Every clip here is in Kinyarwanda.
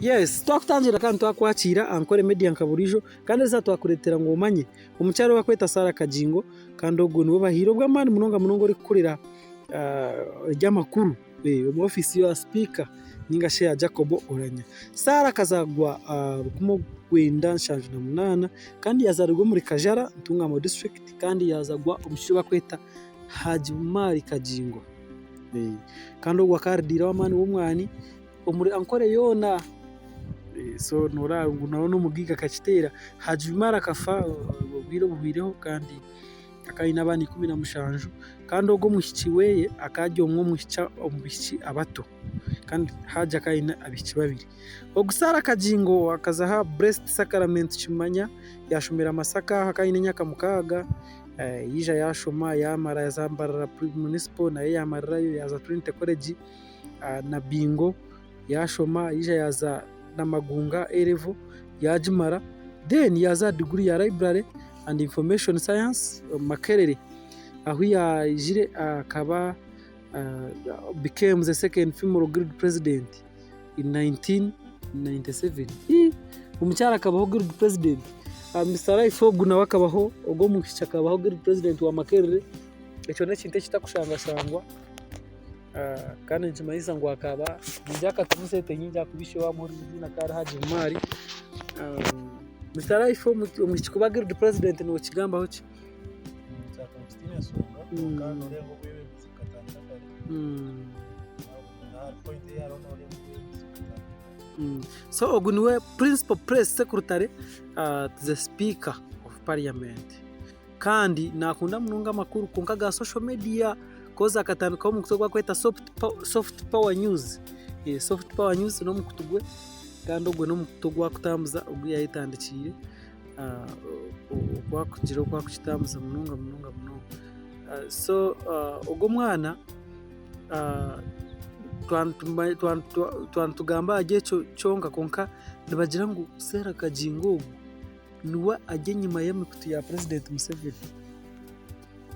Yes, twakutangira kandi twakwakira Ankore Media nkaburijo kandi za twakuretera ngo umanye umucyaro wakweta Sara Kagingo kandi ogwo nibo bahiro bw'amani munonga uri kurira ry'amakuru mu office ya speaker ninga share Jacob Oranya. Sara kazagwa rukumo gwenda nshanju na munana kandi yazarugwa muri Kajara Ntungamo district kandi yazagwa umushyo bakweta Hajumari Kagingo. Kandi ogwa kardira w'amani w'umwani omuri Ankore yona so nora ngunaho no mugiga kachitera Hajumara kafa bwiro bubireho kandi akaina abandi 16 kandi ogo mushyikiweye akajyo mwo mushya omubishi abato kandi haja akaina abishi babiri ogusara Kagingo akazaha breast sacrament chimanya yashomera masaka akaina nyaka mukaga yija yashoma yamara yazambara municipal na yamarrayo yaza Trinity College na bingo yashoma yija yaza namagunga erevo yajimara then yaza degree ya library and information science Makerere aho yajire akaba became the second female guild president in 1997 umucyara akabaho guild president Mr. Ifogu nawe akabaho ogo mukicha akabaho guild president wa Makerere echo n'ikinte kitakushanga shangwa kandi njimayisa ngo akaba njaka tumusete nyinja kubishe wa muri na kara Hajumari Mr. Ifogu mukichuba guild president no kigamba hoki nzaka mstine songa kandi orengo bwewe muzikatanga point ya rono so oguniwe principal press secretary the speaker of parliament kandi nakunda mununga makuru konkaga social media koza akatamika mu kutogwa kweta soft power news soft power news no mukutugwe kandi ogwe no mukutogwa kutambuza ogwe yayitandikire kwakugira kwakukitambuza mununga so ogwo mwana twantugamba agecho chonga konka nibagira ngo Sara Kagingo nuwa ajye nyuma y'emikutu ya president Museveni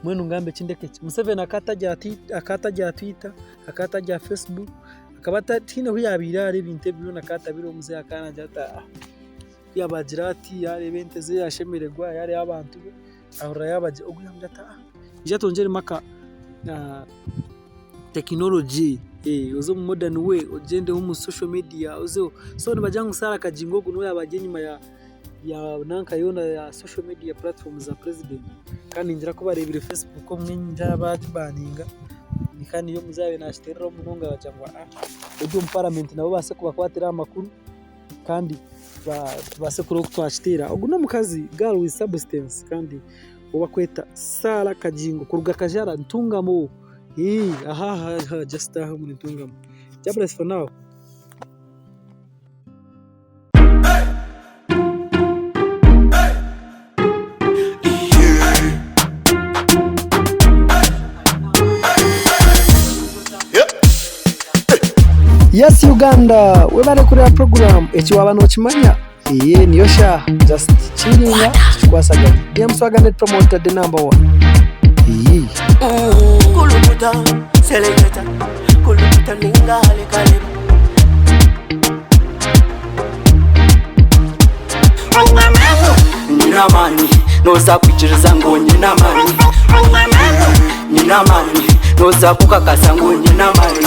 mwenu ngambe kindeke Museveni akatajya Twitter akatajya Facebook akabata tine huyabira ari binte byo nakatabiro muze akana jata yabagira ati yare benteze yashemererwa yare abantu ahora yabaje oguyamdata ijatongere maka technology uzo modern way ugende mu social media uzo so nibajya Sara Kagingo guno yabaje nyuma ya nanka yona ya social media platforms za president kandi ngira ko barebire Facebook ko mwinja babaninga nikani yo muzabe nashiterero munonga bacangwa ubwo parliament nabo base kubakwatira amakuru kandi base kuro twashitira ubwo no mukazi girl with substance kandi ubakweta Sara Kagingo kuruga Kajara Ntungamo just muri Ntungamo just for now. Yes Uganda, we bari kuri program ekiwabano kimanya niyo sha just chillinga tukwasaga DM Swaganda promoted the number 1 kulubuta selector kulubuta ninga kale nina mani noza kwichiriza ngo nina mani no za kukakasa ngo nina mani